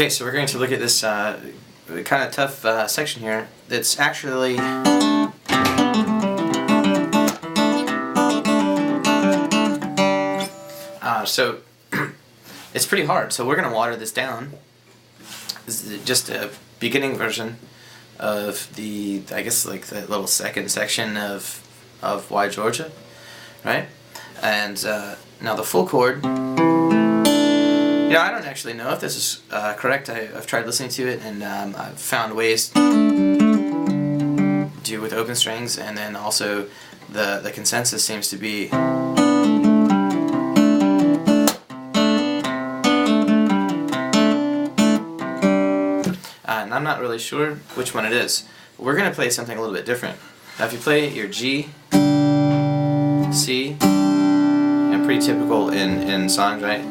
Okay, so we're going to look at this kind of tough section here. It's actually so it's pretty hard. So we're going to water this down. This is just a beginning version of the, I guess, like the little second section of Why Georgia, right? And now the full chord. I don't actually know if this is correct. I've tried listening to it, and I've found ways to do with open strings, and then also the consensus seems to be and I'm not really sure which one it is. We're going to play something a little bit different. Now if you play your G, C, and pretty typical in songs, right?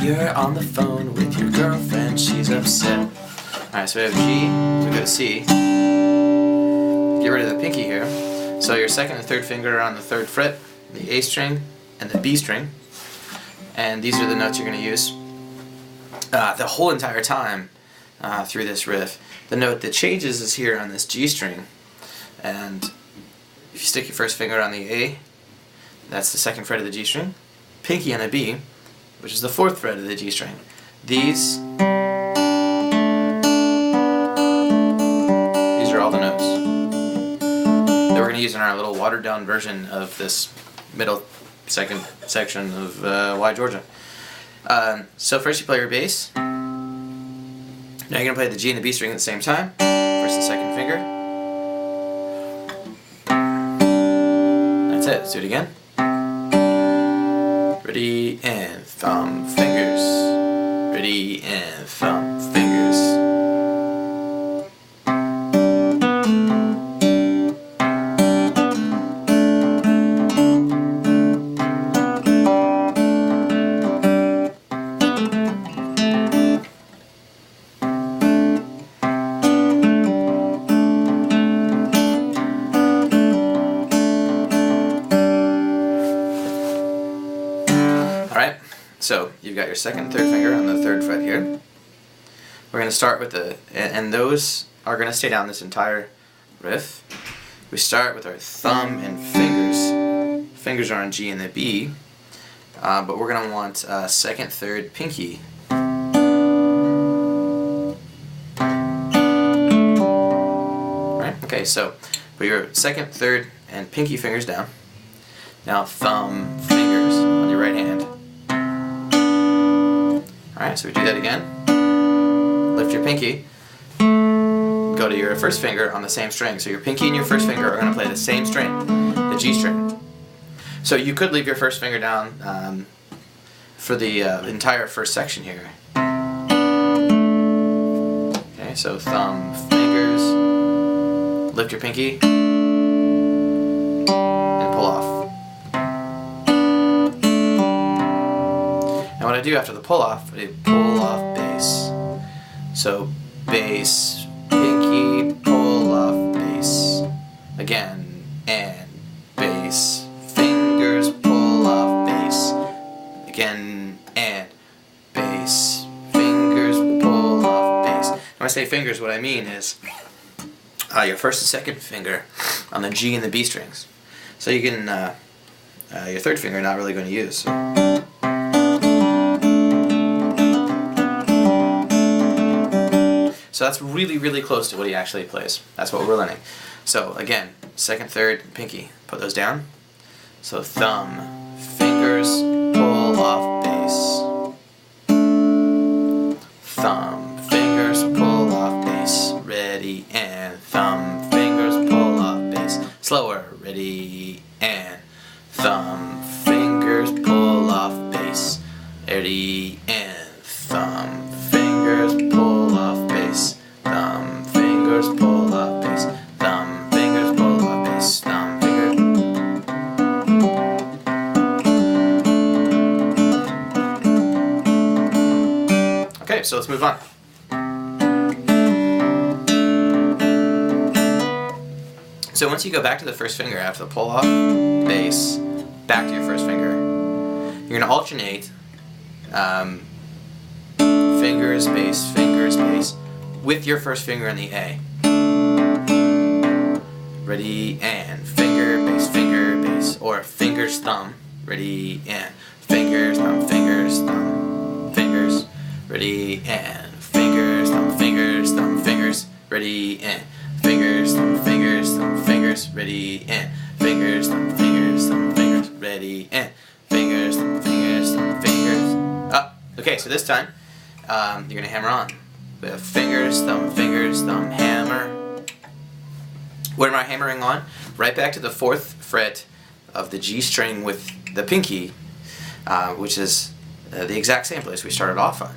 You're on the phone with your girlfriend, she's upset. Alright, so we have G, we go to C. Get rid of the pinky here. So your second and third finger are on the third fret, the A string, and the B string. And these are the notes you're going to use the whole entire time through this riff. The note that changes is here on this G string. And if you stick your first finger on the A, that's the second fret of the G string. Pinky on the B, which is the fourth fret of the G string. These are all the notes that we're going to use in our little watered down version of this middle second section of Why Georgia. So first you play your bass. Now you're going to play the G and the B string at the same time. First and second finger. That's it. Let's do it again. Ready and thumb fingers. Ready and thumb fingers. Alright, so you've got your second and third finger on the third fret here. We're going to start with and those are going to stay down this entire riff. We start with our thumb and fingers. Fingers are on G and the B, but we're going to want second, third, pinky. Right? Okay, so put your second, third, and pinky fingers down. Now thumb, fingers on your right hand. Alright, so we do that again. Lift your pinky. Go to your first finger on the same string. So your pinky and your first finger are going to play the same string, the G string. So you could leave your first finger down for the entire first section here. Okay, so thumb, fingers, lift your pinky, and pull off. And what I do after the pull off, I pull off bass. So bass, pinky, pull off bass. Again, and bass, fingers, pull off bass. Again, and bass, fingers, pull off bass. When I say fingers, what I mean is your first and second finger on the G and the B strings. So you can, your third finger not really going to use. So that's really, really close to what he actually plays. That's what we're learning. So again, second, third, pinky. Put those down. So thumb, fingers, pull off bass. Thumb, fingers, pull off bass. Ready and thumb, fingers, pull off bass. Slower. Ready and thumb, fingers, pull off bass. Ready and thumb, fingers, pull off bass. Thumb, fingers, pull off bass. Thumb, fingers, pull off bass. Thumb, fingers. Okay, so let's move on. So once you go back to the first finger after the pull off, bass, back to your first finger, you're going to alternate fingers, bass, with your first finger in the A. Ready, and finger, bass, or fingers, thumb. Ready, and fingers, thumb, fingers, thumb, fingers. Ready, and fingers, thumb, fingers, thumb, fingers. Ready, and fingers, thumb, fingers, thumb, fingers. Ready, and fingers, thumb, fingers, thumb, fingers. Ready, and fingers, thumb, fingers, thumb, fingers. Up. Okay, so this time you're gonna hammer on. We have fingers, thumb, hammer. What am I hammering on? Right back to the 4th fret of the G string with the pinky, which is the exact same place we started off on.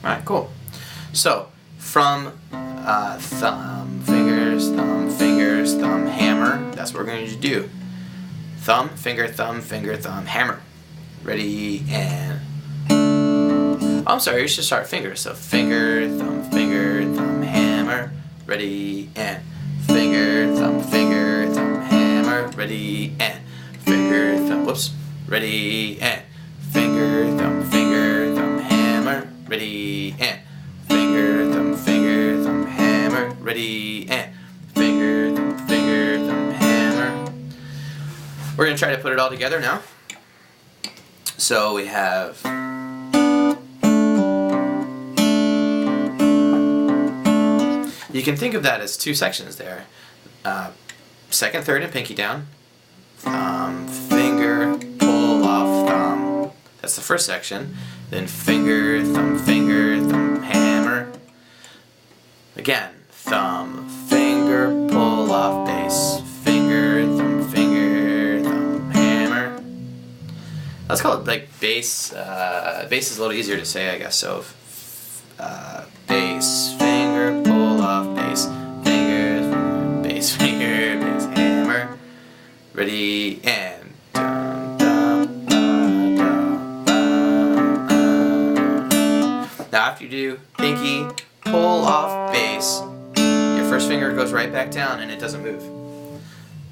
Alright, cool. So, from thumb, fingers, thumb, hammer, that's what we're going to do. Thumb, finger, thumb, hammer. Ready, and... Oh, I'm sorry, you should start fingers. So finger, thumb, hammer. Ready, and finger, thumb, hammer. Ready, and finger, thumb, whoops. Ready, and finger, thumb, hammer. Ready, and finger, thumb, hammer. Ready, and finger, thumb, hammer. We're going to try to put it all together now. So we have you can think of that as 2 sections there. 2nd, 3rd, and pinky down. Thumb, finger, pull off, thumb. That's the first section. Then finger, thumb, hammer. Again, thumb, finger, pull off, bass. Finger, thumb, hammer. Let's call it like bass. Bass is a little easier to say, I guess. So, bass, finger, pull off, bass, finger, bass, hammer. Ready, and dun, dun, dun, dun, dun. Now, after you do pinky, pull off, bass, your first finger goes right back down and it doesn't move.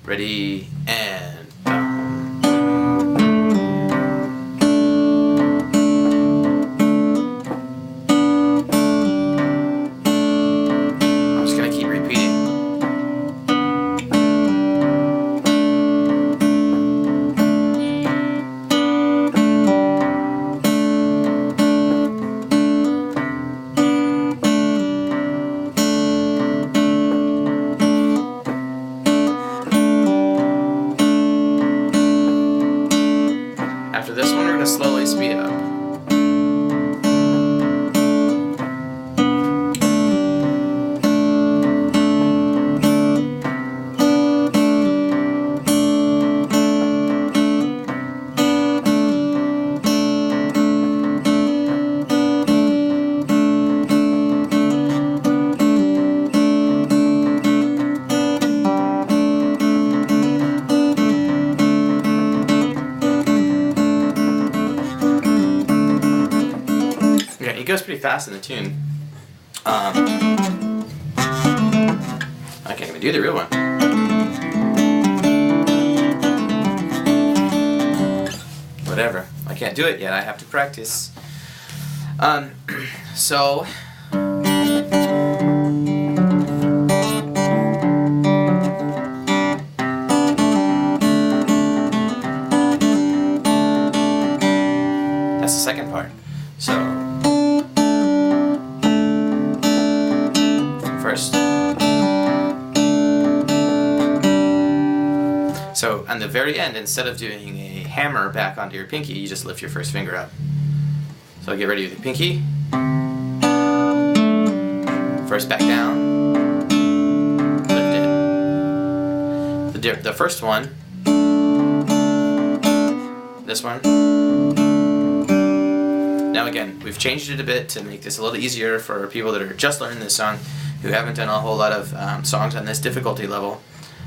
Ready, and after this one, we're going to slowly speed up. It goes pretty fast in the tune. I can't even do the real one. Whatever. I can't do it yet. I have to practice. So... that's the second part. So... first. So on the very end, instead of doing a hammer back onto your pinky, you just lift your first finger up. So get ready with your pinky. First back down. Lift it. The first one. This one. Now again, we've changed it a bit to make this a little easier for people that are just learning this song, who haven't done a whole lot of songs on this difficulty level.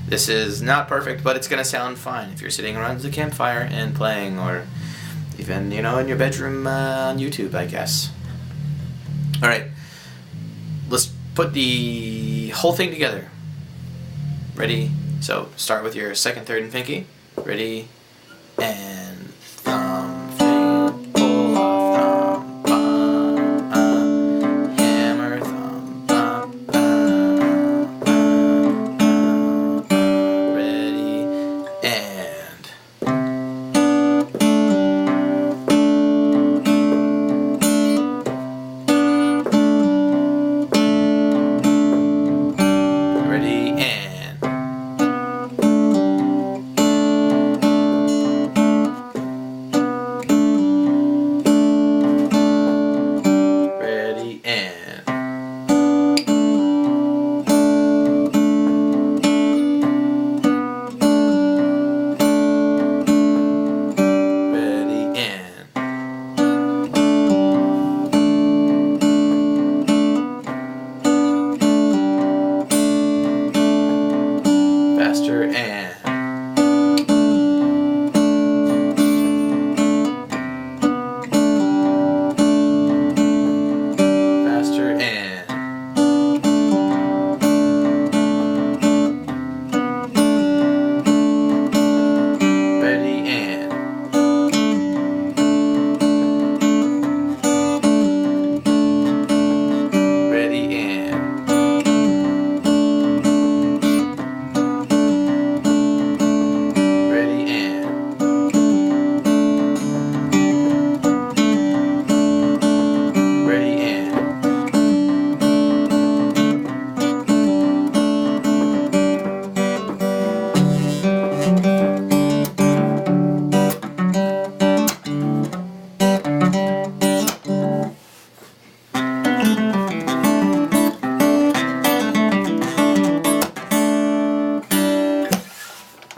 This is not perfect, but it's going to sound fine if you're sitting around the campfire and playing, or even, you know, in your bedroom on YouTube, I guess. Alright, let's put the whole thing together. Ready? So start with your second, third, and pinky. Ready, and thumb, finger, pull off, thumb, hammer, thumb, ready, and ready, and ready, and ready, and faster, and faster, and ready, and ready, and ready, and ready, and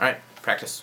all right, practice.